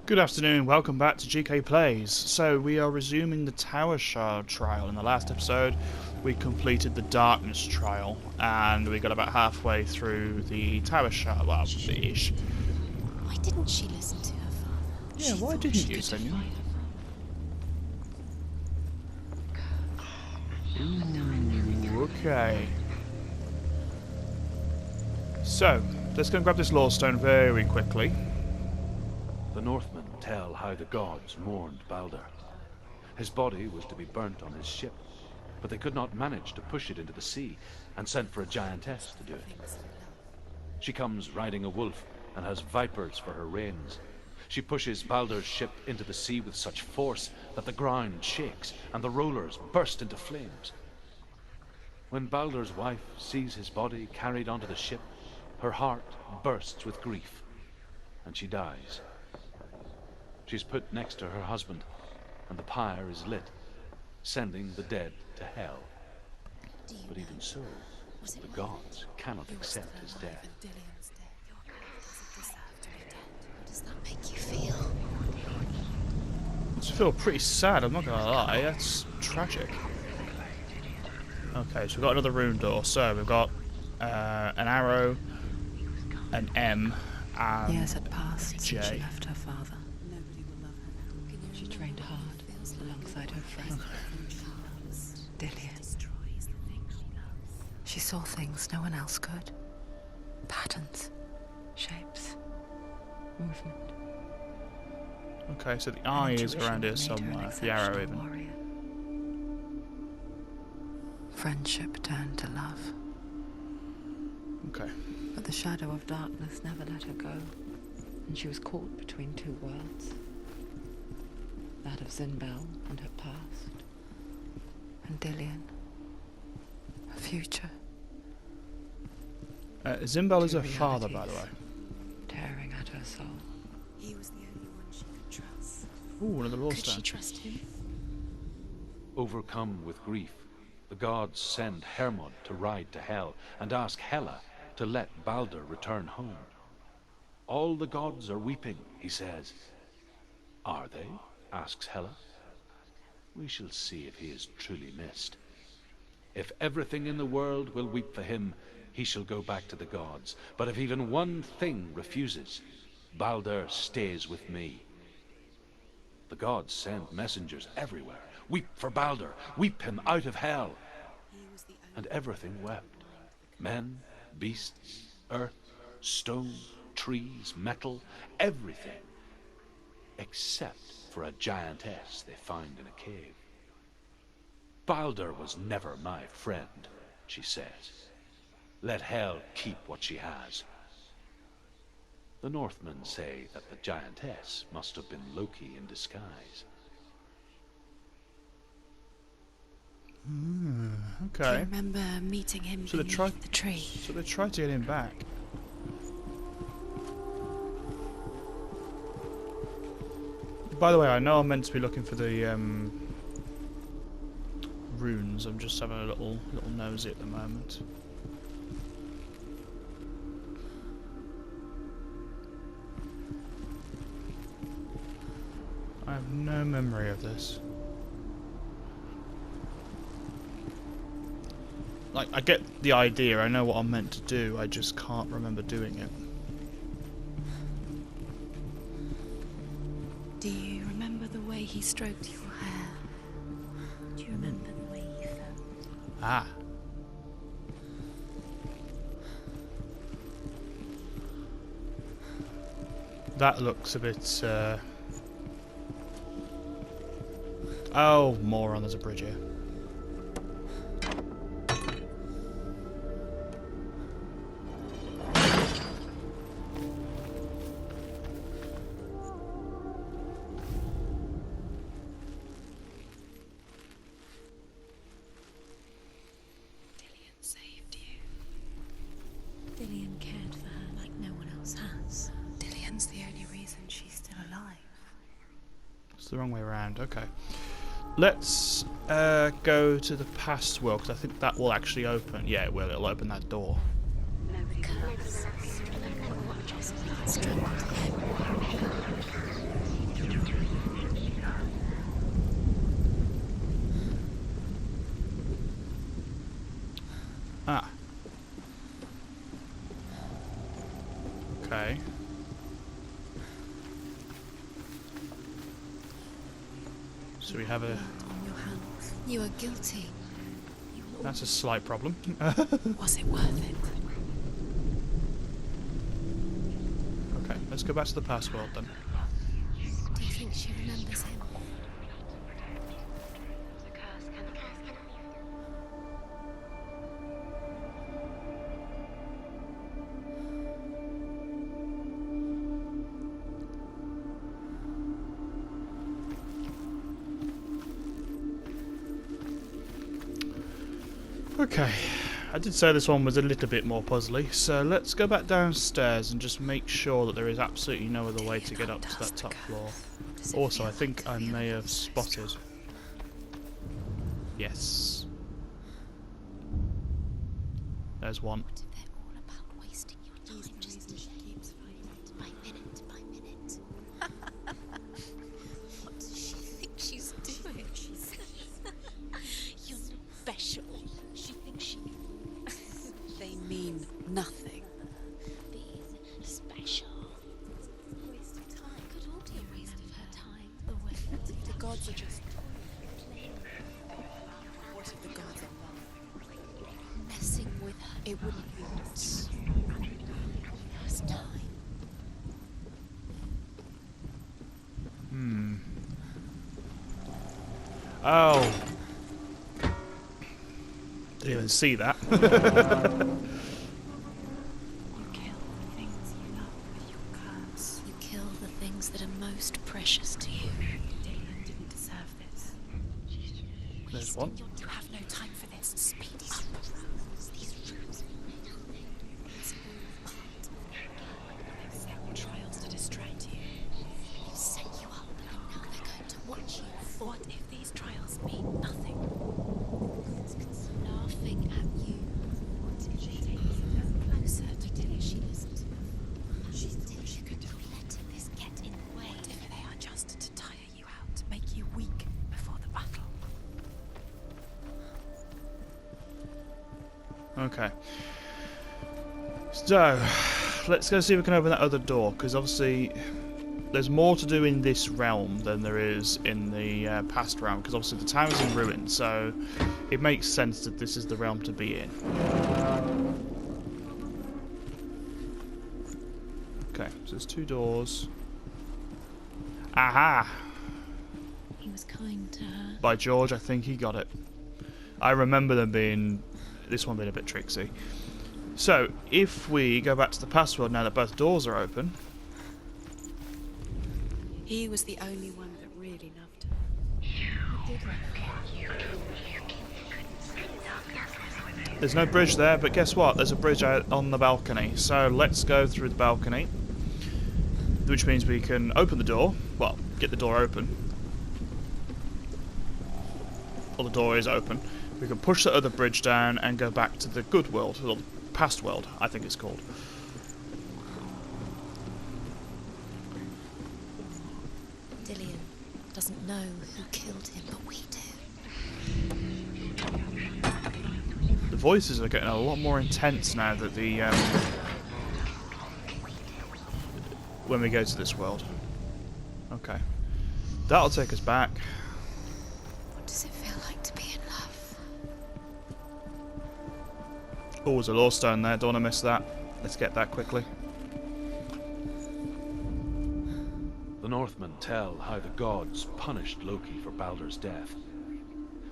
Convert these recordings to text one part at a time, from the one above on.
Good afternoon, welcome back to GK Plays. So we are resuming the Tower Shard trial. In the last episode we completed the Darkness trial and we got about halfway through the Tower Shard, well, ish. Why didn't she listen to her father? Yeah, why didn't you, Senua? Ooh, okay. So, let's go and grab this Law Stone very quickly. The Northmen tell how the gods mourned Balder. His body was to be burnt on his ship, but they could not manage to push it into the sea, and sent for a giantess to do it. She comes riding a wolf, and has vipers for her reins. She pushes Balder's ship into the sea with such force that the ground shakes, and the rollers burst into flames. When Balder's wife sees his body carried onto the ship, her heart bursts with grief, and she dies. She's put next to her husband, and the pyre is lit, sending the dead to hell. But even so, the gods cannot accept his death. How does that make you feel? I feel pretty sad, I'm not gonna lie, that's tragic. Okay, so we've got another rune door, so we've got an arrow, an M, and years had passed J. since she left her father. She trained hard alongside her friend, Dillian. She saw things no one else could. Patterns, shapes, movement. Okay, so the An eye is intuition around here that made her an somewhere, the arrow exceptional even. warrior. Friendship turned to love, Okay. but the shadow of darkness never let her go, and she was caught between two worlds. That of Zinbel and her past, and Dillian, her future. Zimbel is Two her father, by the way. realities tearing at her soul. He was the only one she could trust. Ooh, another Law Could she Stone. trust him? Overcome with grief, the gods send Hermod to ride to Hell, and ask Hela to let Balder return home. All the gods are weeping, he says. Are they? Asks Hela. We shall see if he is truly missed. If everything in the world will weep for him, he shall go back to the gods. But if even one thing refuses, Balder stays with me. The gods send messengers everywhere. Weep for Balder, weep him out of hell. And everything wept. Men, beasts, earth, stone, trees, metal, everything. Except for a giantess they find in a cave. Balder was never my friend, she says. Let Hel keep what she has. The Northmen say that the giantess must have been Loki in disguise. Do Okay. you remember meeting him So they beneath tried- the tree? So they tried to get him back. By the way, I know I'm meant to be looking for the runes. I'm just having a little nosy at the moment. I have no memory of this. Like, I get the idea, I know what I'm meant to do, I just can't remember doing it. Do you remember the way he stroked your hair? Do you remember the way he felt? Ah. That looks a bit, Oh, moron, there's a bridge here. Dillian saved you. Dillian cared for her like no one else has. Dillian's the only reason she's still alive. It's the wrong way around, okay. Let's go to the past world, because I think that will actually open. Yeah, it will. It'll open that door. Curse. Just leads straight to him. So we have a... On your hands. You are guilty. That's a slight problem. Was it worth it? Okay, let's go back to the past world then. Do you think she remembers him? Okay, I did say this one was a little bit more puzzly, so let's go back downstairs and just make sure that there is absolutely no other way to get up to that top floor. Also, I think I may have spotted... Yes. There's one. What if they're all about wasting your time? Just minute by minute. What does she think she's doing? You're special. She thinks she... They mean nothing. Being special. Waste of time. Could all be a waste of her time. The way The gods are just... What if the gods are wrong? messing with her. It wouldn't be It's first time. Oh. Didn't even see that. You kill the things you love with your curse. You kill the things that are most precious to you. Damon didn't deserve this. There's one. You have no time for this. Speed up. These roots. It's all art. They've set trials to distract you. They've set you up, and now they're going to watch you fall. What if these trials mean nothing? Laughing at you. What if they take you closer to Tilly? She isn't. She's letting this get in the way. What if they are just to tire you out, to make you weak before the battle? Okay. So, let's go see if we can open that other door, because obviously there's more to do in this realm than there is in the past realm, because obviously the tower's in ruin, so it makes sense that this is the realm to be in. Okay, so there's two doors. Aha! He was kind to her. By George, I think he got it. I remember them being... this one being a bit tricksy. So, if we go back to the past world now that both doors are open... He was the only one that really loved her. There's no bridge there, but guess what? There's a bridge out on the balcony. So let's go through the balcony. Which means we can open the door. Well, get the door open. Well, the door is open. We can push the other bridge down and go back to the good world. Or the past world, I think it's called. Dillion doesn't know who killed him, but we do. The voices are getting a lot more intense now that the... when we go to this world. Okay. That'll take us back. What does it feel like to be in love? Oh, there's a law stone there. Don't want to miss that. Let's get that quickly. The Northmen tell how the gods punished Loki for Baldur's death.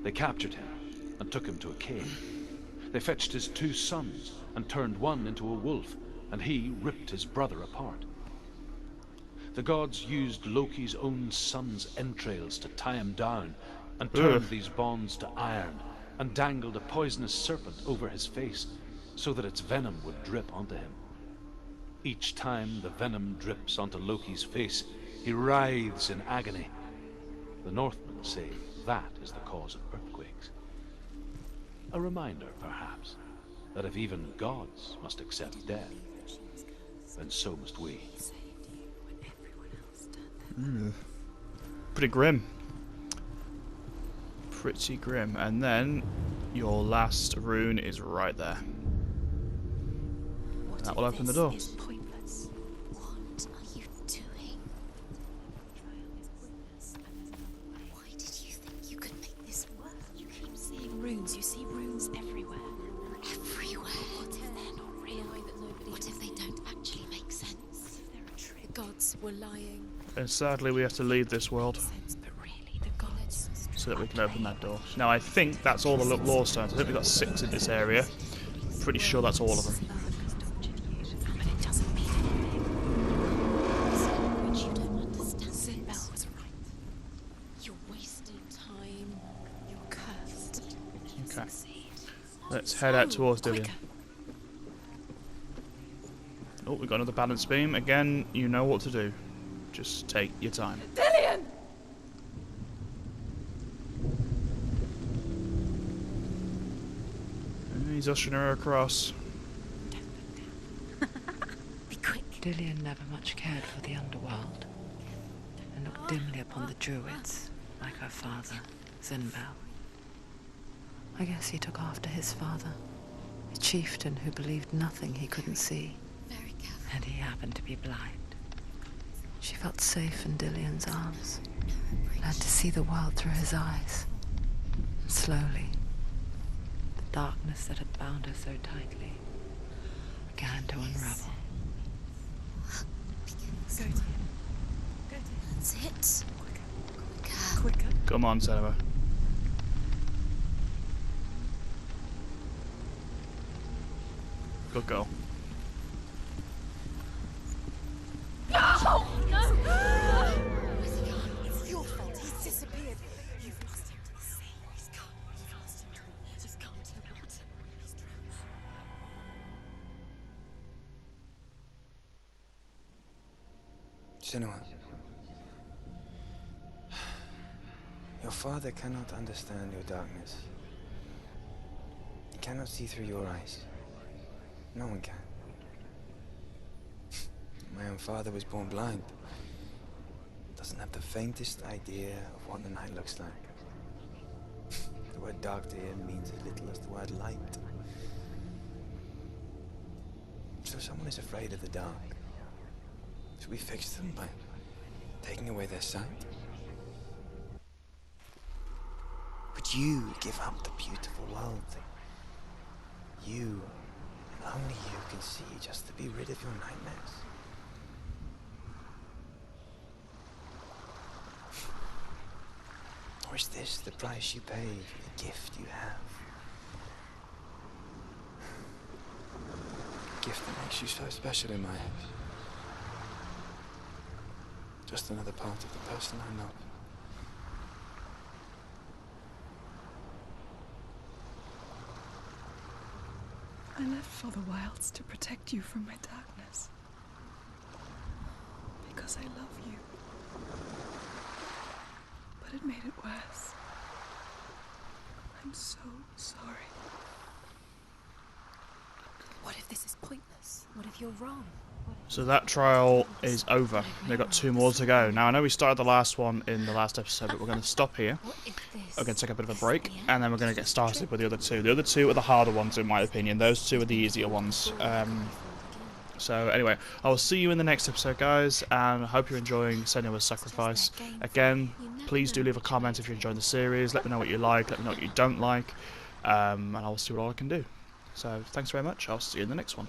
They captured him and took him to a cave. They fetched his two sons and turned one into a wolf, and he ripped his brother apart. The gods used Loki's own son's entrails to tie him down and turned these bonds to iron and dangled a poisonous serpent over his face so that its venom would drip onto him. Each time the venom drips onto Loki's face, he writhes in agony. The Northmen say that is the cause of earthquakes. A reminder, perhaps, that if even gods must accept death, then so must we. Pretty grim. Pretty grim. And then your last rune is right there. What That if will open the this door. is pointless? What are you doing? Why did you were lying. And sadly, we have to leave this world Sense, but really, the gods. so that we can open that door. Now, I think that's all the law stones. I think we've got 6 in this area. Pretty sure that's all of them. But it doesn't mean anything. Which you don't understand. Sinbel was right. You're wasting time. You're cursed. Okay. Let's head out towards Dillian. Quicker. Oh, we've got another balance beam. Again, you know what to do. Just take your time. Dillian! And he's ushering her across. Be quick. Dillian never much cared for the underworld, and looked dimly upon the druids, like her father, Zinbel. I guess he took after his father, a chieftain who believed nothing he couldn't see, Very careful. and he happened to be blind. She felt safe in Dillian's arms, learned to see the world through his eyes, and slowly, the darkness that had bound her so tightly began to unravel. Go to him. That's it. Quicker. Quicker. Come on, Senua. Good girl. No! No! It's your fault. He's disappeared. You've lost him to the sea. He's gone. You've lost him to him. Just come to the water. He's drowned. Senua, your father cannot understand your darkness. He cannot see through your eyes. No one can. My own father was born blind. Doesn't have the faintest idea of what the night looks like. The word dark to him means as little as the word light. So someone is afraid of the dark. Should we fix them by taking away their sight? Would you give up the beautiful world that you, and only you, can see just to be rid of your nightmares? Or is this the price you pay for the gift you have? A gift that makes you so special in my eyes. Just another part of the person I love. I left for the wilds to protect you from my darkness. Because I love you. But it made it worse. I'm so sorry. What if this is pointless? What if you're wrong? So that trial is over. They've got 2 more to go. Now, I know we started the last one in the last episode, but we're going to stop here. What if this We're going to take a bit of a is break, the end? and then we're going to get started with the other 2. The other 2 are the harder ones, in my opinion. Those 2 are the easier ones. So anyway, I will see you in the next episode, guys, and I hope you're enjoying Senua's Sacrifice. Again, please do leave a comment if you're enjoying the series. Let me know what you like, let me know what you don't like, and I'll see what all I can do. So thanks very much. I'll see you in the next one.